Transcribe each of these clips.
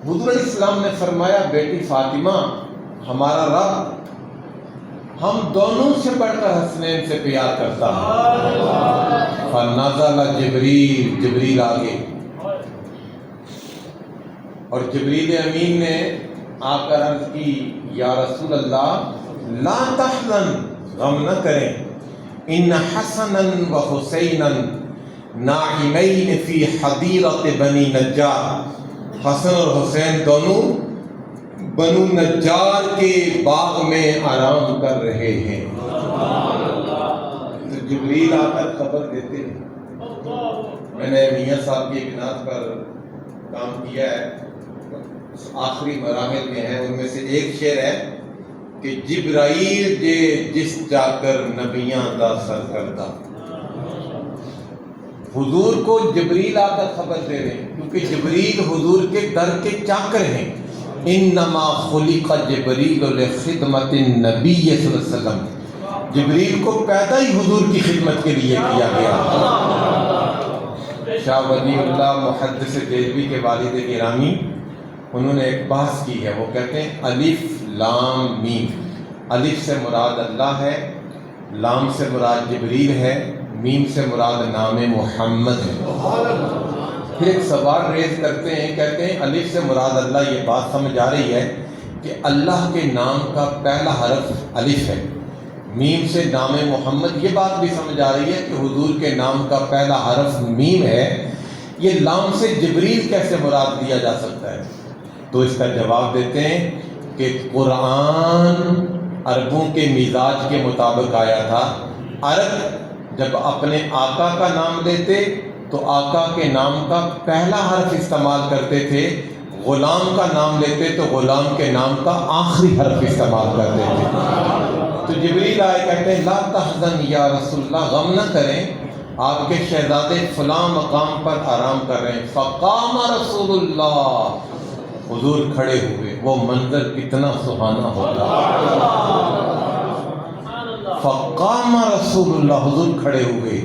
حضور علیہ السلام نے فرمایا بیٹی فاطمہ ہمارا رب ہم دونوں سے بڑھ کر حسنین سے پیار کرتا ہے۔ فنزل جبریل، جبریل آگے، اور جبریل امین نے آ کر عرض کی یا رسول اللہ لا تحزن، غم نہ کریں، ان حسنا و حسینا ناعمین فی حدیرۃ بنی نجار، حسن اور حسین دونوں بنو نجار کے باغ میں آرام کر رہے ہیں۔ تو جبریل آ کر خبر دیتے ہیں۔ میں نے میاں صاحب کی بنیاد پر کام کیا ہے، آخری مراحل میں ہے، ان میں سے ایک شعر ہے کہ جبرائیل جے جس جا کر نبیاں دا سر کردہ۔ حضور کو جبریل آ کر خبر دے رہے ہیں، کیونکہ جبریل حضور کے در کے چاکر ہیں۔ انما خلق جبریل لخدمت النبی صلی اللہ علیہ وسلم، جبریل کو پیدا ہی حضور کی خدمت کے لیے کیا گیا۔ شاہ ولی اللہ محدث دہلوی کے والد گرامی، انہوں نے ایک بحث کی ہے، وہ کہتے ہیں الف لام میم، الف سے مراد اللہ ہے، لام سے مراد جبریل ہے، میم سے مراد نام محمد ہے۔ پھر ایک سوال ریز کرتے ہیں، کہتے ہیں الف سے مراد اللہ، یہ بات سمجھ آ رہی ہے کہ اللہ کے نام کا پہلا حرف الف ہے، میم سے نام محمد، یہ بات بھی سمجھ آ رہی ہے کہ حضور کے نام کا پہلا حرف میم ہے، یہ لام سے جبریل کیسے مراد لیا جا سکتا ہے؟ تو اس کا جواب دیتے ہیں کہ قرآن عربوں کے مزاج کے مطابق آیا تھا۔ عرب جب اپنے آقا کا نام لیتے تو آقا کے نام کا پہلا حرف استعمال کرتے تھے، غلام کا نام لیتے تو غلام کے نام کا آخری حرف استعمال کرتے تھے۔ تو جبریل آئے کہتے ہیں لا تحزن یا رسول اللہ، غم نہ کریں، آپ کے شہزادے فلاں مقام پر آرام کر رہے ہیں۔ فقام رسول اللہ، حضور کھڑے ہوئے، وہ منظر کتنا سہانا ہوتا۔ فقام رسول اللہ، حضور کھڑے ہوئے،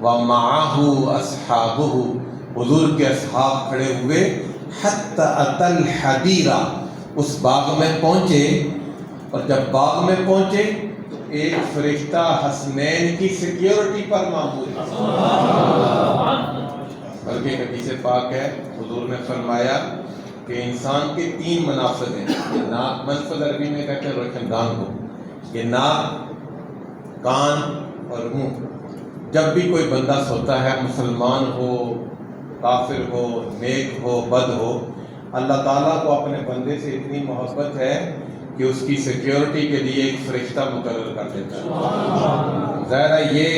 ومعه اصحابہ، حضور کے اصحاب کھڑے ہوئے، حتی اتی الحدیرہ، اس باغ میں پہنچے، اور جب باغ میں پہنچے تو ایک فرشتہ حسنین کی سیکیورٹی پر معمول ہے۔ بلکہ حدیث پاک ہے، حضور نے فرمایا کہ انسان کے تین منافذ ہیں، ناک، منفذ عربی میں کہتے ہیں روشن دان کو، یہ ناک، کان اور منہ۔ جب بھی کوئی بندہ سوتا ہے، مسلمان ہو، کافر ہو، نیک ہو، بد ہو، اللہ تعالیٰ کو اپنے بندے سے اتنی محبت ہے کہ اس کی سیکیورٹی کے لیے ایک فرشتہ مقرر کر دیتا ہے۔ ظاہر ہے یہ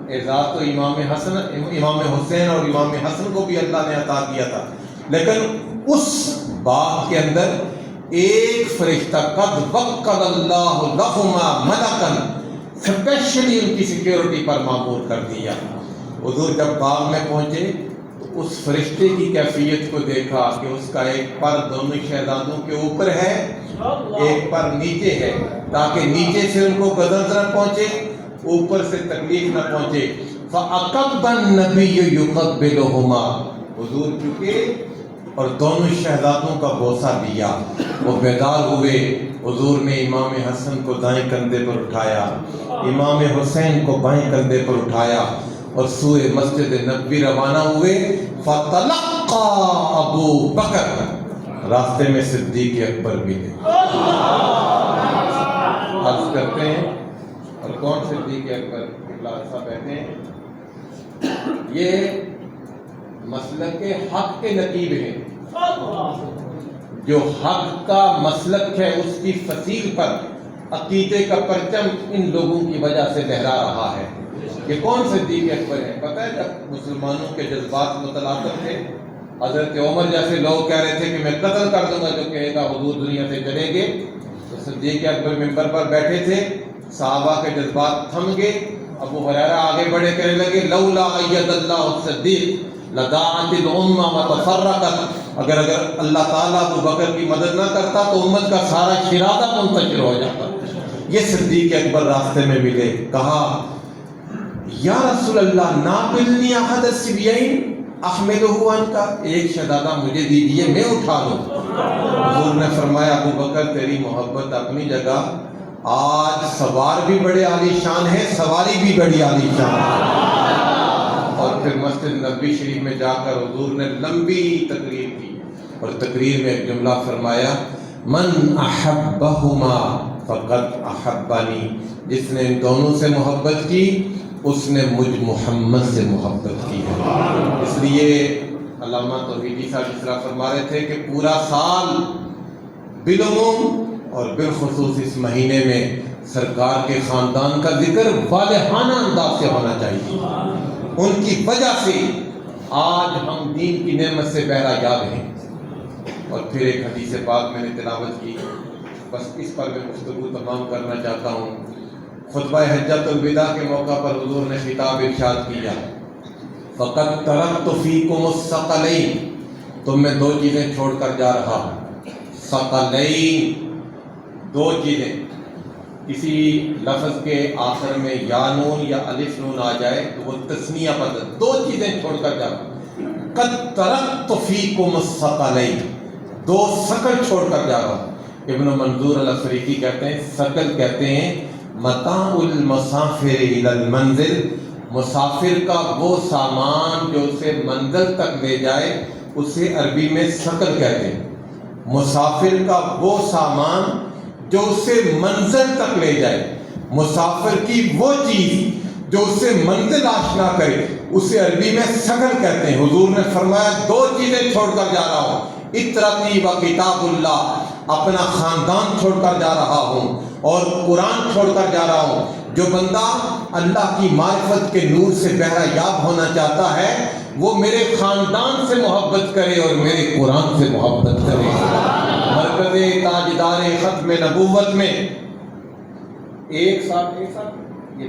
اعزاز تو امام حسین اور امام حسن کو بھی اللہ نے عطا کیا تھا، لیکن اس باغ کے اندر ایک فرشتہ قد وکل اللہ لہما ملکا، اسپیشلی ان کی سیکیورٹی پر معمور کر دیا۔ حضور جب باغ میں پہنچے تو اس فرشتے کی کیفیت کو دیکھا کہ اس کا ایک پر دونوں شہزادوں کے اوپر ہے، ایک پر نیچے ہے، تاکہ نیچے سے ان کو غضب نہ پہنچے، اوپر سے تکلیف نہ پہنچے۔ فَأَقَبَّ النَّبِيُّ يُقَبِّلُهُمَا، حضور چکے اور دونوں شہزادوں کا بوسہ دیا، وہ بیدار ہوئے۔ حضور نے امام حسن کو دائیں کندھے پر اٹھایا، امام حسین کو بائیں کندھے پر اٹھایا، اور سوئے مسجد نبوی روانہ ہوئے۔ فَتَلَقَّى ابو بکر، راستے میں صدیق اکبر بھی تھے۔ عرض کرتے ہیں، اور کون صدیق اکبر؟ صاحب کہتے ہیں یہ مسلک حق کے نقیب ہیں، جو حق کا مسلک ہے اس کی فصیل پر عقیدے کا پرچم ان لوگوں کی وجہ سے لہرا رہا ہے۔ یہ کون صدیق اکبر ہے؟ پتہ ہے جب مسلمانوں کے جذبات متلاطم تھے، حضرت عمر جیسے لوگ کہہ رہے تھے کہ میں قتل کر دوں گا جو کہے گا حضور دنیا سے چلیں گے، تو صدیق اکبر ممبر پر بیٹھے تھے، صحابہ کے جذبات تھم گئے، ابو ہریرہ آگے بڑھے کہنے لگے لولا اید اللہ الصدیق لضاعت الامہ وتفرقت، اگر اللہ تعالیٰ ابو بکر کی مدد نہ کرتا تو امت کا سارا شرادہ منتشر ہو جاتا۔ یہ صدیق اکبر راستے میں ملے، کہا یا رسول اللہ ناقلنی احد الصبیین، احملہ عنک، ایک شہزادہ مجھے دیجیے میں اٹھا لوں۔ حضور نے فرمایا ابو بکر تیری محبت اپنی جگہ، آج سوار بھی بڑے عالی شان ہے، سواری بھی بڑی عالی شان ہے۔ اور پھر مسجد نبوی شریف میں جا کر حضور نے لمبی تقریر کی، اور تقریر میں ایک جملہ فرمایا، من احبہما فقد احبانی، جس نے ان دونوں سے محبت کی اس نے مجھ محمد سے محبت کی ہے۔ اس لیے علامہ توحیدی صاحب اس طرح فرما رہے تھے کہ پورا سال بالعموم اور بالخصوص اس مہینے میں سرکار کے خاندان کا ذکر والہانہ انداز سے ہونا چاہیے۔ ان کی وجہ سے آج ہم دین کی نعمت سے بہرہ یاب ہیں۔ اور پھر ایک حدیث پاک میں نے تلاوت کی، بس اس پر میں گفتگو تمام کرنا چاہتا ہوں۔ خطبہ حجۃ الوداع کے موقع پر حضور نے خطاب ارشاد کیا، فقد ترکت فیکم الثقلین، تم میں دو چیزیں چھوڑ کر جا رہا ہوں۔ ثقلین، دو چیزیں، کسی لفظ کے آخر میں یا نون یا الف نون آ جائے تو وہ تثنیہ بدل، دو چیزیں چھوڑ کر جا رہا ہوں۔ قد ترکت فیکم الثقلین، دو ثقل چھوڑ کر جا رہا ہوں۔ ابن منظور الافریقی کہتے ہیں، ثقل کہتے ہیں متاع المسافر الی المنزل، مسافر کا وہ سامان جو اسے منزل تک لے جائے اسے عربی میں ثقل کہتے ہیں۔ مسافر کا وہ سامان جو اسے منزل تک لے جائے، مسافر کی وہ چیز جو اسے منزل آشنا کرے اسے عربی میں ثقل کہتے ہیں۔ حضور نے فرمایا دو چیزیں چھوڑ کر جا رہا ہوں، اطرتی و کتاب اللہ، اپنا خاندان چھوڑ کر جا رہا ہوں اور قرآن چھوڑ کر جا رہا ہوں۔ جو بندہ اللہ کی معرفت کے نور سے بہرہ یاب ہونا چاہتا ہے وہ میرے خاندان سے محبت کرے اور میرے قرآن سے محبت کرے۔ مرکز تاجدار ختم نبوت میں ایک سال یہ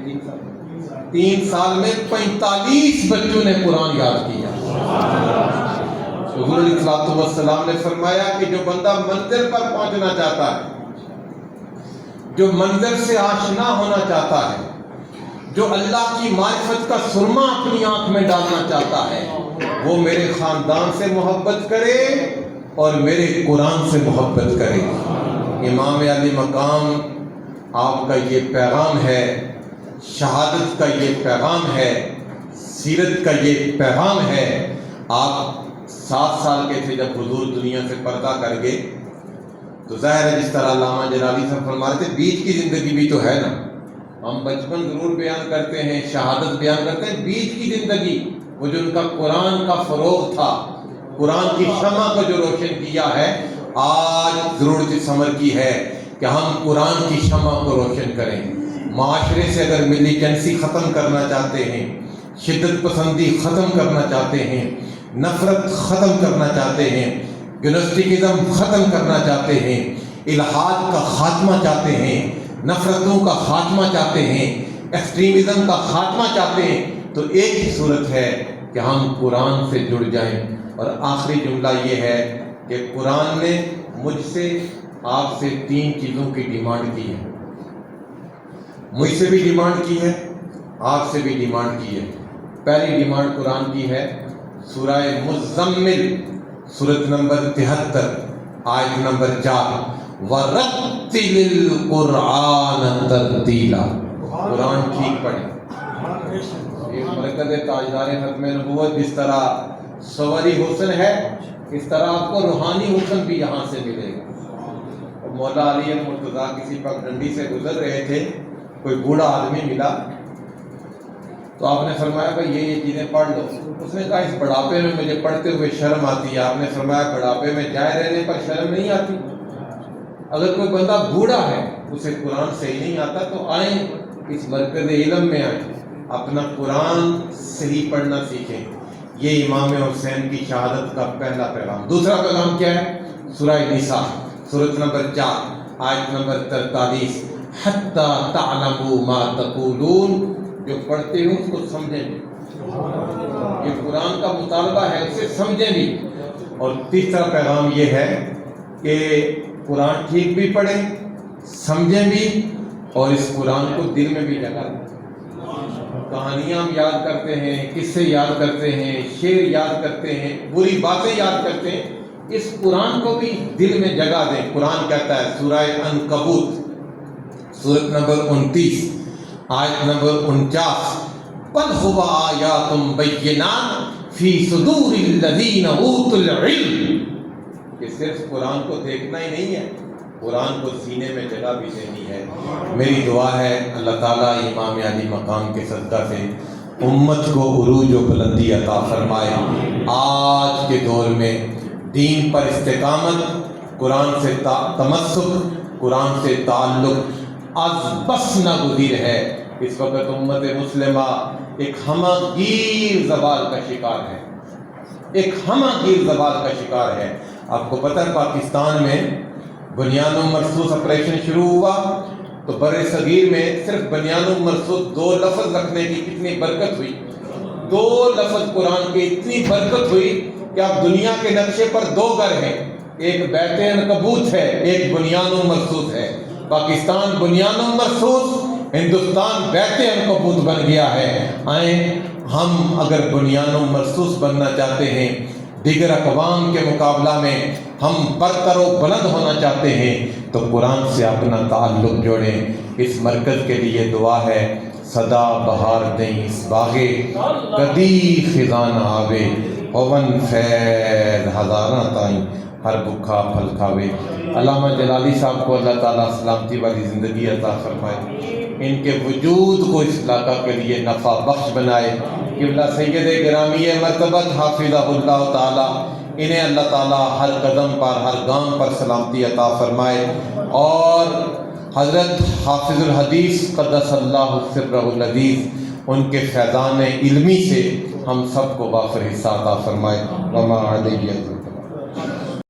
3 سال میں 45 بچوں نے قرآن یاد کیا۔ حضور علیہ السلام نے فرمایا کہ جو بندہ منزل پر پہنچنا چاہتا ہے، جو منظر سے آشنا ہونا چاہتا ہے، جو اللہ کی معرفت کا سرما اپنی آنکھ میں ڈالنا چاہتا ہے، وہ میرے خاندان سے محبت کرے اور میرے قرآن سے محبت کرے۔ امام علی مقام آپ کا یہ پیغام ہے، شہادت کا یہ پیغام ہے، سیرت کا یہ پیغام ہے۔ آپ 7 سال کے تھے جب حضور دنیا سے پردہ کر گئے، تو ظاہر ہے جس طرح علامہ جلالی صاحب فرما رہے تھے بیچ کی زندگی بھی تو ہے نا۔ ہم بچپن ضرور بیان کرتے ہیں، شہادت بیان کرتے ہیں، بیچ کی زندگی وہ جو ان کا قرآن کا فروغ تھا، قرآن کی شمع کو جو روشن کیا ہے، آج ضرورت اس عمر کی ہے کہ ہم قرآن کی شمع کو روشن کریں۔ معاشرے سے اگر ملیٹنسی ختم کرنا چاہتے ہیں، شدت پسندی ختم کرنا چاہتے ہیں، نفرت ختم کرنا چاہتے ہیں، گنوسٹکزم ختم کرنا چاہتے ہیں، الحاد کا خاتمہ چاہتے ہیں، نفرتوں کا خاتمہ چاہتے ہیں، ایکسٹریمزم کا خاتمہ چاہتے ہیں، تو ایک ہی صورت ہے کہ ہم قرآن سے جڑ جائیں۔ اور آخری جملہ یہ ہے کہ قرآن نے مجھ سے آپ سے 3 چیزوں کی ڈیمانڈ کی ہے، مجھ سے بھی ڈیمانڈ کی ہے، آپ سے بھی ڈیمانڈ کی ہے۔ پہلی ڈیمانڈ قرآن کی ہے، سورہ مزمل سورت نمبر 73 آیت نمبر 4، وَرَتِّلِ الْقُرْآنَ تَرْتِيلًا، قرآن ٹھیک پڑھیں۔ یہ مرکز تاجدار ختم نبوت جس طرح صوری حسن ہے، اس طرح آپ کو روحانی حسن بھی یہاں سے ملے گا۔ اور مولا علی مرتضیٰ کسی پگڈنڈی سے گزر رہے تھے، کوئی بوڑھا آدمی ملا تو آپ نے فرمایا بھائی یہ چیزیں پڑھ لو۔ اس نے کہا اس بڑھاپے میں مجھے پڑھتے ہوئے شرم آتی ہے۔ آپ نے فرمایا بڑھاپے میں جائے رہنے پر شرم نہیں آتی؟ اگر کوئی بندہ بوڑھا ہے اسے قرآن صحیح نہیں آتا تو آئیں اس مرکز علم میں آئیں، اپنا قرآن صحیح پڑھنا سیکھیں۔ یہ امام حسین کی شہادت کا پہلا پیغام۔ دوسرا پیغام کیا ہے؟ سورہ نساء سورت نمبر 4 آیت نمبر 43، حتی تعلموا ما تقولون، جو پڑھتے ہوں اس کو سمجھیں بھی، یہ قرآن کا مطالبہ ہے، اسے سمجھیں بھی۔ اور تیسرا پیغام یہ ہے کہ قرآن ٹھیک بھی پڑھیں، سمجھیں بھی، اور اس قرآن کو دل میں بھی جگہ دیں۔ کہانیاں ہم یاد کرتے ہیں، قصے یاد کرتے ہیں، شعر یاد کرتے ہیں، بری باتیں یاد کرتے ہیں، اس قرآن کو بھی دل میں جگہ دیں۔ قرآن کہتا ہے سورہ عنکبوت سورت نمبر 29 آیت نمبر 49، بل هو آیات بینات فی صدور الذین اوتوا العلم، کہ صرف قرآن کو دیکھنا ہی نہیں ہے، قرآن کو سینے میں جگہ بھی دینی ہے۔ میری دعا ہے اللہ تعالیٰ امام علی مقام کے صدقہ سے امت کو عروج و بلندی عطا فرمائے۔ آج کے دور میں دین پر استقامت، قرآن سے تمسک، قرآن سے تعلق از بس ناگزیر ہے۔ اس وقت امت مسلمہ ایک ہمہ گیر زوال کا شکار ہے، ایک ہمہ گیر زوال کا شکار ہے۔ آپ کو پتہ ہے پاکستان میں بنیان و مرصوص آپریشن شروع ہوا تو بر صغیر میں صرف بنیان و مرصوص 2 لفظ رکھنے کی کتنی برکت ہوئی، 2 لفظ قرآن کی اتنی برکت ہوئی کہ اب دنیا کے نقشے پر 2 گھر ہیں، ایک بیت عنکبوت ہے، ایک بنیان و مرصوص ہے۔ پاکستان بنیان و مرصوص، ہندوستان بیت عنکبوت بن گیا ہے۔ آئیں ہم اگر بنیان و مرصوص بننا چاہتے ہیں، دیگر اقوام کے مقابلہ میں ہم برتر و بلند ہونا چاہتے ہیں، تو قرآن سے اپنا تعلق جوڑیں۔ اس مرکز کے لیے دعا ہے، صدا بہار دیں اس باغے، کدی خزاں نہ آوے، ہون فیض ہزاراں تائیں، ہر بکھا پھل کھاوے۔ علامہ جلالی صاحب کو اللہ تعالیٰ سلامتی والی زندگی عطا فرمائے، ان کے وجود کو اس علاقہ کے لیے نفع بخش بنائے۔ قبلہ سید گرامی مرتبت حافظہ اللہ تعالیٰ، انہیں اللہ تعالیٰ ہر قدم پر، ہر گام پر سلامتی عطا فرمائے، اور حضرت حافظ الحدیث قدس اللہ سرہ العزیز، ان کے فیضان علمی سے ہم سب کو وافر حصہ عطا فرمائے۔ وما علیہ